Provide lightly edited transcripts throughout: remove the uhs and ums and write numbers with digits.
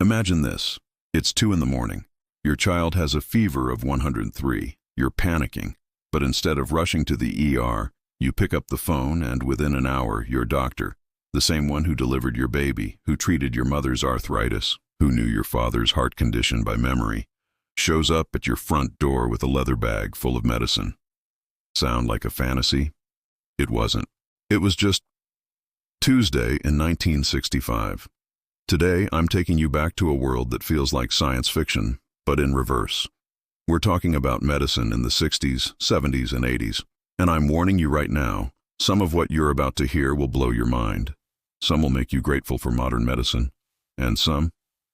Imagine this. It's 2 in the morning. Your child has a fever of 103. You're panicking, but instead of rushing to the ER, you pick up the phone and within an hour, your doctor, the same one who delivered your baby, who treated your mother's arthritis, who knew your father's heart condition by memory, shows up at your front door with a leather bag full of medicine. Sound like a fantasy? It wasn't. It was just Tuesday in 1965. Today, I'm taking you back to a world that feels like science fiction, but in reverse. We're talking about medicine in the 60s, 70s, and 80s, and I'm warning you right now, some of what you're about to hear will blow your mind. Some will make you grateful for modern medicine, and some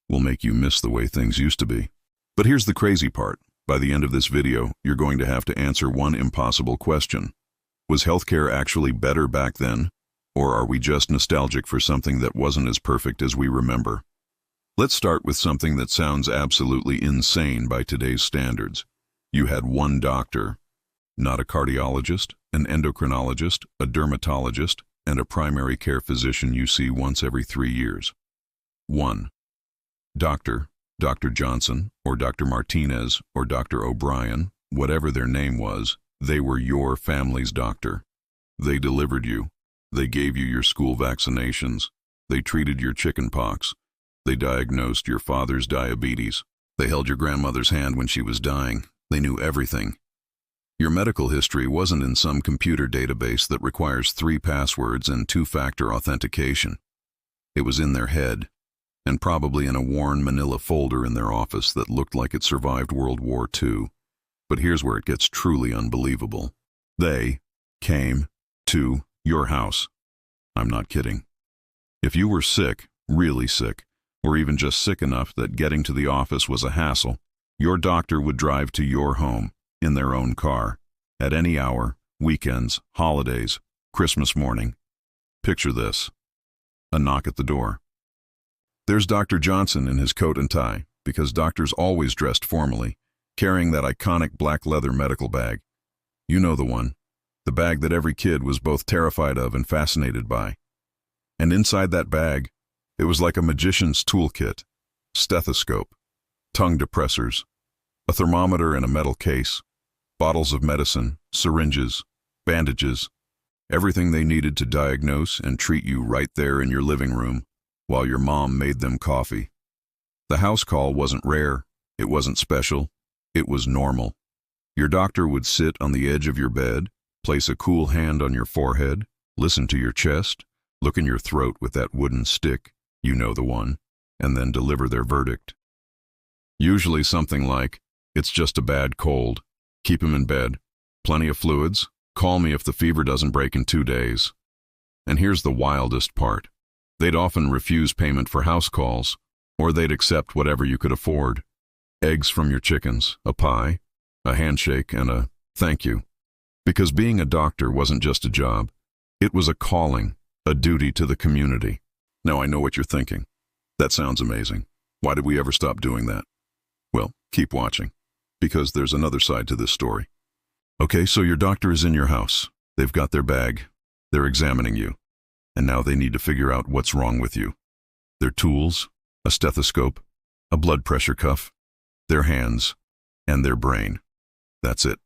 will make you miss the way things used to be. But here's the crazy part. By the end of this video, you're going to have to answer one impossible question. Was healthcare actually better back then? Or are we just nostalgic for something that wasn't as perfect as we remember? Let's start with something that sounds absolutely insane by today's standards. You had one doctor, not a cardiologist, an endocrinologist, a dermatologist, and a primary care physician you see once every 3 years. 1. Doctor, Dr. Johnson, or Dr. Martinez, or Dr. O'Brien, whatever their name was, they were your family's doctor. They delivered you. They gave you your school vaccinations. They treated your chicken pox. They diagnosed your father's diabetes. They held your grandmother's hand when she was dying. They knew everything. Your medical history wasn't in some computer database that requires 3 passwords and 2-factor authentication. It was in their head, and probably in a worn manila folder in their office that looked like it survived World War II. But here's where it gets truly unbelievable. They came to your house. I'm not kidding. If you were sick, really sick, or even just sick enough that getting to the office was a hassle, your doctor would drive to your home in their own car, at any hour, weekends, holidays, Christmas morning. Picture this. A knock at the door. There's Dr. Johnson in his coat and tie, because doctors always dressed formally, carrying that iconic black leather medical bag. You know the one. The bag that every kid was both terrified of and fascinated by. And inside that bag, it was like a magician's toolkit, stethoscope, tongue depressors, a thermometer in a metal case, bottles of medicine, syringes, bandages, everything they needed to diagnose and treat you right there in your living room while your mom made them coffee. The house call wasn't rare, it wasn't special, it was normal. Your doctor would sit on the edge of your bed, place a cool hand on your forehead, listen to your chest, look in your throat with that wooden stick, you know the one, and then deliver their verdict. Usually something like, "It's just a bad cold. Keep him in bed. Plenty of fluids. Call me if the fever doesn't break in 2 days." And here's the wildest part. They'd often refuse payment for house calls, or they'd accept whatever you could afford. Eggs from your chickens, a pie, a handshake, and a thank you. Because being a doctor wasn't just a job. It was a calling, a duty to the community. Now I know what you're thinking. That sounds amazing. Why did we ever stop doing that? Well, keep watching, because there's another side to this story. Okay, so your doctor is in your house. They've got their bag. They're examining you. And now they need to figure out what's wrong with you. Their tools, a stethoscope, a blood pressure cuff, their hands, and their brain. That's it.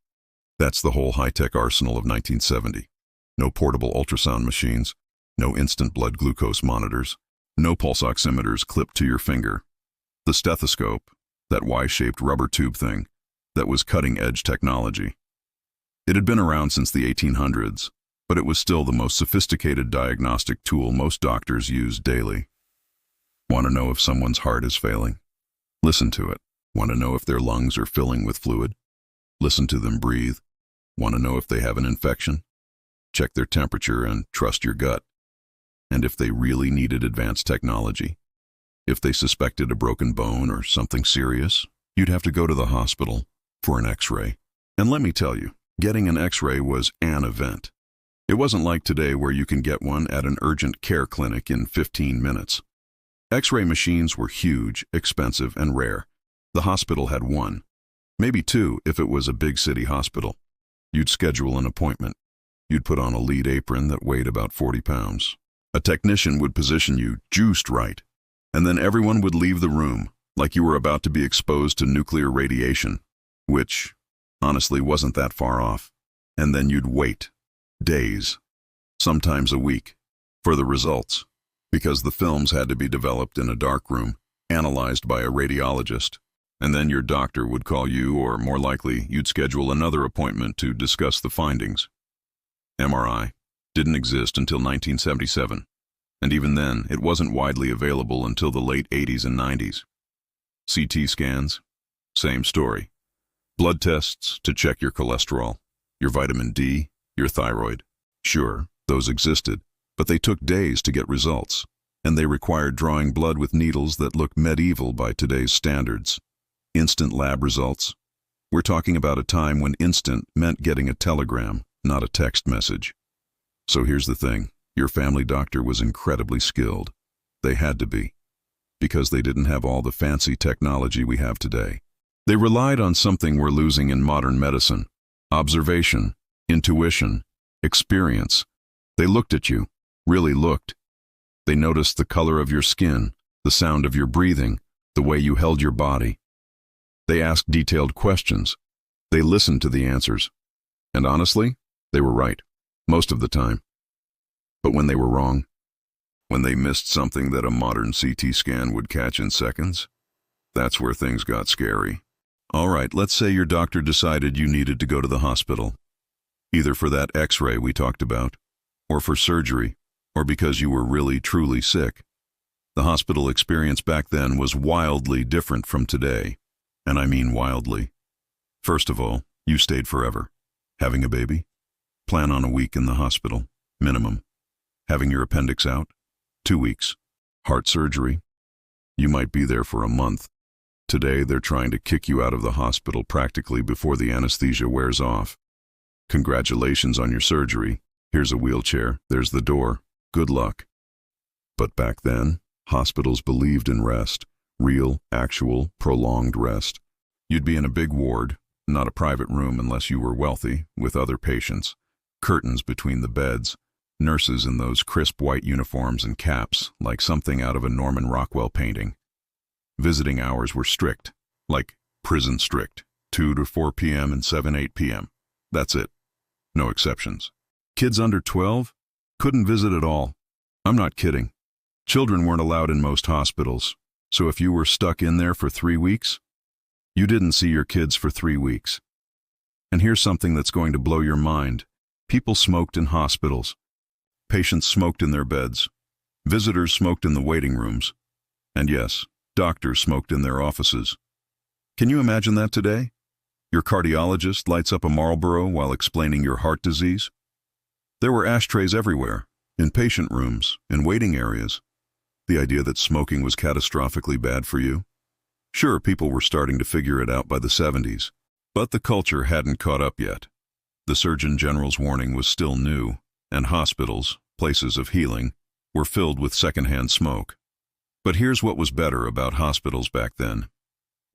That's the whole high-tech arsenal of 1970. No portable ultrasound machines, no instant blood glucose monitors, no pulse oximeters clipped to your finger. The stethoscope, that Y-shaped rubber tube thing, that was cutting-edge technology. It had been around since the 1800s, but it was still the most sophisticated diagnostic tool most doctors used daily. Want to know if someone's heart is failing? Listen to it. Want to know if their lungs are filling with fluid? Listen to them breathe. Want to know if they have an infection? Check their temperature and trust your gut. And if they really needed advanced technology, if they suspected a broken bone or something serious, you'd have to go to the hospital for an X-ray. And let me tell you, getting an X-ray was an event. It wasn't like today where you can get one at an urgent care clinic in 15 minutes. X-ray machines were huge, expensive, and rare. The hospital had one, maybe 2 if it was a big city hospital. You'd schedule an appointment. You'd put on a lead apron that weighed about 40 pounds. A technician would position you juiced right. And then everyone would leave the room, like you were about to be exposed to nuclear radiation, which, honestly, wasn't that far off. And then you'd wait, days, sometimes a week, for the results, because the films had to be developed in a dark room, analyzed by a radiologist. And then your doctor would call you, or more likely, you'd schedule another appointment to discuss the findings. MRI didn't exist until 1977, and even then, it wasn't widely available until the late 80s and 90s. CT scans, same story. Blood tests to check your cholesterol, your vitamin D, your thyroid. Sure, those existed, but they took days to get results, and they required drawing blood with needles that looked medieval by today's standards. Instant lab results. We're talking about a time when instant meant getting a telegram, not a text message. So here's the thing, your family doctor was incredibly skilled. They had to be, because they didn't have all the fancy technology we have today. They relied on something we're losing in modern medicine: observation, intuition, experience. They looked at you, really looked. They noticed the color of your skin, the sound of your breathing, the way you held your body. They asked detailed questions. They listened to the answers. And honestly, they were right, most of the time. But when they were wrong, when they missed something that a modern CT scan would catch in seconds, that's where things got scary. All right, let's say your doctor decided you needed to go to the hospital, either for that X-ray we talked about, or for surgery, or because you were really, truly sick. The hospital experience back then was wildly different from today. And I mean wildly. First of all, you stayed forever. Having a baby? Plan on a week in the hospital, minimum. Having your appendix out? 2 weeks. Heart surgery? You might be there for a month. Today, they're trying to kick you out of the hospital practically before the anesthesia wears off. Congratulations on your surgery. Here's a wheelchair. There's the door. Good luck. But back then, hospitals believed in rest. Real, actual, prolonged rest. You'd be in a big ward, not a private room unless you were wealthy, with other patients, curtains between the beds, nurses in those crisp white uniforms and caps, like something out of a Norman Rockwell painting. Visiting hours were strict, like prison strict, 2 to 4 p.m. and 7-8 p.m. That's it. No exceptions. Kids under 12 couldn't visit at all. I'm not kidding. Children weren't allowed in most hospitals. So if you were stuck in there for 3 weeks, you didn't see your kids for 3 weeks. And here's something that's going to blow your mind. People smoked in hospitals. Patients smoked in their beds. Visitors smoked in the waiting rooms. And yes, doctors smoked in their offices. Can you imagine that today? Your cardiologist lights up a Marlboro while explaining your heart disease. There were ashtrays everywhere, in patient rooms, in waiting areas. The idea that smoking was catastrophically bad for you? Sure, people were starting to figure it out by the 70s, but the culture hadn't caught up yet. The Surgeon General's warning was still new, and hospitals, places of healing, were filled with secondhand smoke. But here's what was better about hospitals back then.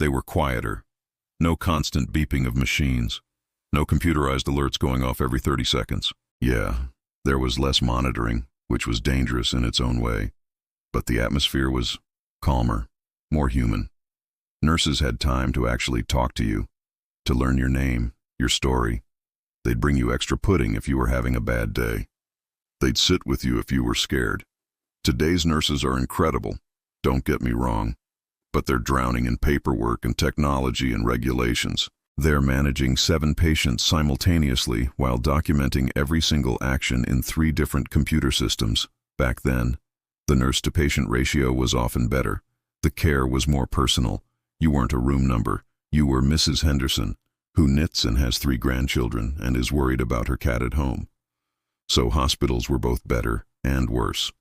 They were quieter. No constant beeping of machines. No computerized alerts going off every 30 seconds. Yeah, there was less monitoring, which was dangerous in its own way. But the atmosphere was calmer, more human. Nurses had time to actually talk to you, to learn your name, your story. They'd bring you extra pudding if you were having a bad day. They'd sit with you if you were scared. Today's nurses are incredible, don't get me wrong, but they're drowning in paperwork and technology and regulations. They're managing 7 patients simultaneously while documenting every single action in 3 different computer systems. Back then, the nurse-to-patient ratio was often better. The care was more personal. You weren't a room number. You were Mrs. Henderson, who knits and has 3 grandchildren and is worried about her cat at home. So hospitals were both better and worse.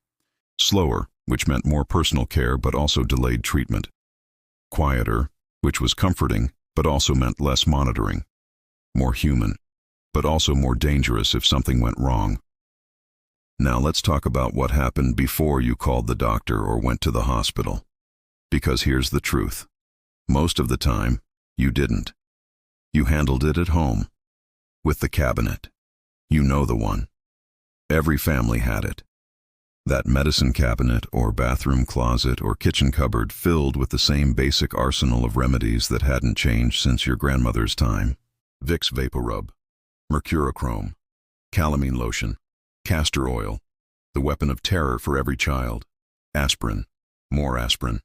Slower, which meant more personal care but also delayed treatment. Quieter, which was comforting but also meant less monitoring. More human, but also more dangerous if something went wrong. Now let's talk about what happened before you called the doctor or went to the hospital. Because here's the truth. Most of the time, you didn't. You handled it at home, with the cabinet. You know the one. Every family had it. That medicine cabinet or bathroom closet or kitchen cupboard filled with the same basic arsenal of remedies that hadn't changed since your grandmother's time. Vicks VapoRub, mercurochrome, calamine lotion, castor oil, the weapon of terror for every child, aspirin, more aspirin,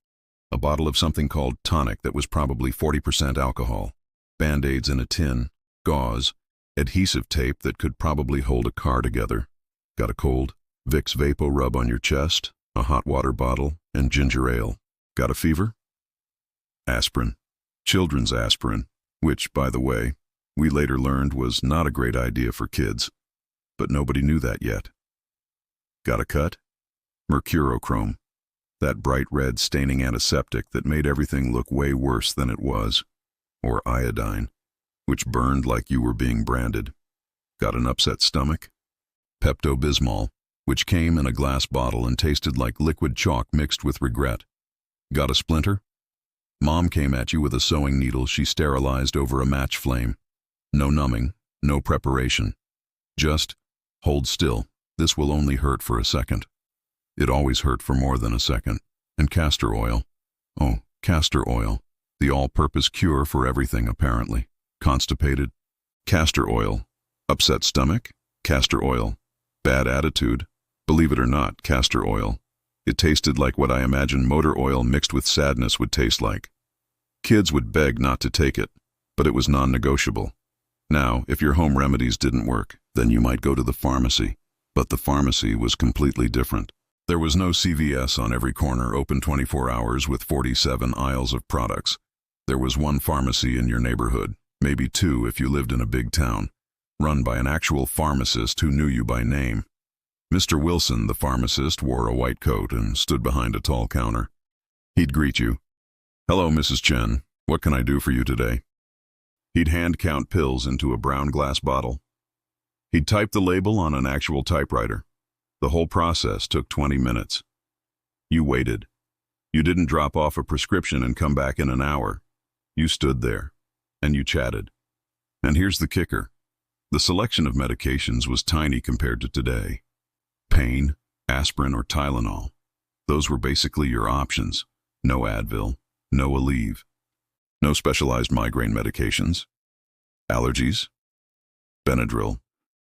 a bottle of something called tonic that was probably 40% alcohol, Band-Aids in a tin, gauze, adhesive tape that could probably hold a car together. Got a cold? Vicks VapoRub on your chest, a hot water bottle, and ginger ale. Got a fever? Aspirin. Children's aspirin, which, by the way, we later learned was not a great idea for kids. But nobody knew that yet. Got a cut? Mercurochrome. That bright red staining antiseptic that made everything look way worse than it was. Or iodine, which burned like you were being branded. Got an upset stomach? Pepto-Bismol, which came in a glass bottle and tasted like liquid chalk mixed with regret. Got a splinter? Mom came at you with a sewing needle she sterilized over a match flame. No numbing, no preparation. Just, hold still, this will only hurt for a second. It always hurt for more than a second. And castor oil. Oh, castor oil. The all-purpose cure for everything, apparently. Constipated? Castor oil. Upset stomach? Castor oil. Bad attitude? Believe it or not, castor oil. It tasted like what I imagine motor oil mixed with sadness would taste like. Kids would beg not to take it, but it was non-negotiable. Now, if your home remedies didn't work, then you might go to the pharmacy. But the pharmacy was completely different. There was no CVS on every corner, open 24 hours with 47 aisles of products. There was one pharmacy in your neighborhood, maybe two if you lived in a big town, run by an actual pharmacist who knew you by name. Mr. Wilson, the pharmacist, wore a white coat and stood behind a tall counter. He'd greet you. "Hello, Mrs. Chen. What can I do for you today?" He'd hand count pills into a brown glass bottle. He'd type the label on an actual typewriter. The whole process took 20 minutes. You waited. You didn't drop off a prescription and come back in an hour. You stood there, and you chatted. And here's the kicker. The selection of medications was tiny compared to today. Pain, aspirin, or Tylenol. Those were basically your options. No Advil, no Aleve. No specialized migraine medications. Allergies. Benadryl,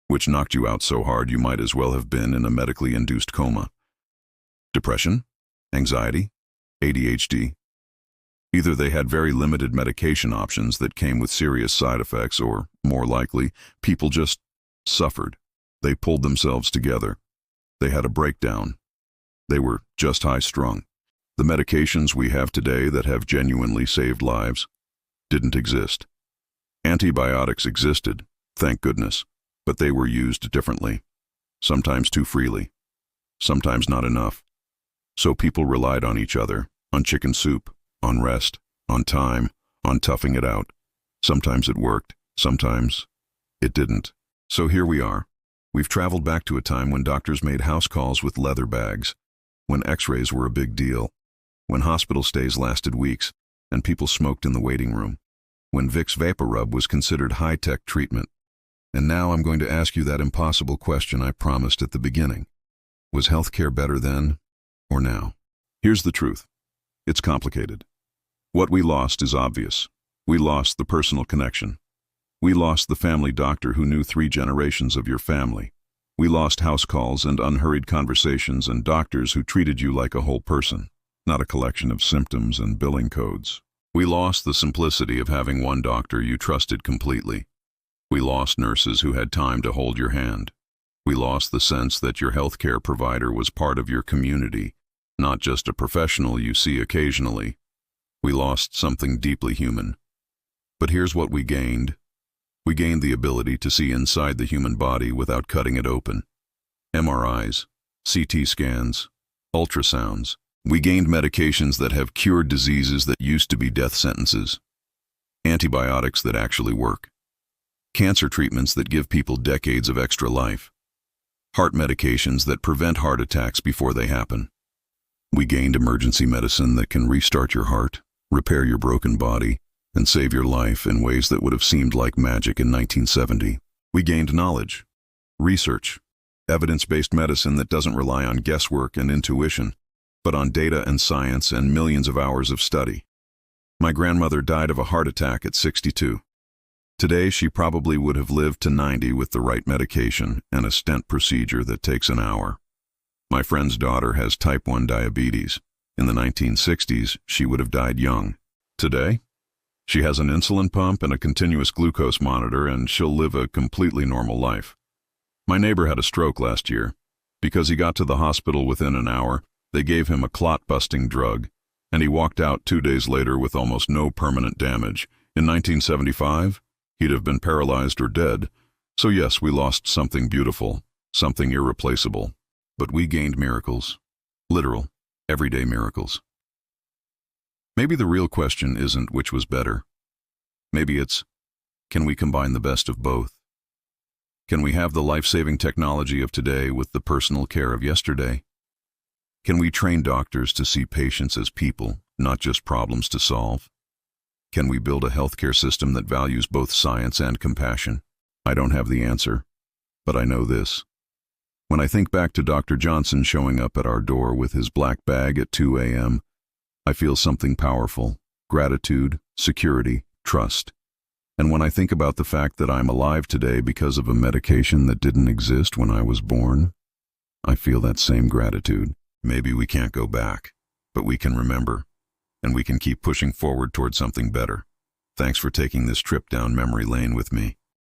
which knocked you out so hard you might as well have been in a medically induced coma. Depression, anxiety, ADHD. Either they had very limited medication options that came with serious side effects, or, more likely, people just suffered. They pulled themselves together. They had a breakdown. They were just high-strung. The medications we have today that have genuinely saved lives didn't exist. Antibiotics existed, thank goodness, but they were used differently, sometimes too freely, sometimes not enough. So people relied on each other, on chicken soup, on rest, on time, on toughing it out. Sometimes it worked, sometimes it didn't. So here we are. We've traveled back to a time when doctors made house calls with leather bags, when x-rays were a big deal, when hospital stays lasted weeks, and people smoked in the waiting room, when Vicks VapoRub was considered high-tech treatment. And now I'm going to ask you that impossible question I promised at the beginning. Was healthcare better then or now? Here's the truth. It's complicated. What we lost is obvious. We lost the personal connection. We lost the family doctor who knew 3 generations of your family. We lost house calls and unhurried conversations and doctors who treated you like a whole person, not a collection of symptoms and billing codes. We lost the simplicity of having one doctor you trusted completely. We lost nurses who had time to hold your hand. We lost the sense that your healthcare provider was part of your community, not just a professional you see occasionally. We lost something deeply human. But here's what we gained. We gained the ability to see inside the human body without cutting it open. MRIs, CT scans, ultrasounds. We gained medications that have cured diseases that used to be death sentences. Antibiotics that actually work. Cancer treatments that give people decades of extra life. Heart medications that prevent heart attacks before they happen. We gained emergency medicine that can restart your heart, repair your broken body, and save your life in ways that would have seemed like magic in 1970. We gained knowledge, research, Evidence-based medicine that doesn't rely on guesswork and intuition, but on data and science and millions of hours of study. My grandmother died of a heart attack at 62. Today, she probably would have lived to 90 with the right medication and a stent procedure that takes an hour. My friend's daughter has type 1 diabetes. In the 1960s, she would have died young. Today, she has an insulin pump and a continuous glucose monitor, and she'll live a completely normal life. My neighbor had a stroke last year. Because he got to the hospital within an hour, they gave him a clot-busting drug, and he walked out 2 days later with almost no permanent damage. In 1975, he'd have been paralyzed or dead. So yes, we lost something beautiful, something irreplaceable. But we gained miracles. Literal, everyday miracles. Maybe the real question isn't which was better. Maybe it's, can we combine the best of both? Can we have the life-saving technology of today with the personal care of yesterday? Can we train doctors to see patients as people, not just problems to solve? Can we build a healthcare system that values both science and compassion? I don't have the answer, but I know this. When I think back to Dr. Johnson showing up at our door with his black bag at 2 a.m., I feel something powerful: gratitude, security, trust. And when I think about the fact that I'm alive today because of a medication that didn't exist when I was born, I feel that same gratitude. Maybe we can't go back, but we can remember, and we can keep pushing forward toward something better. Thanks for taking this trip down memory lane with me.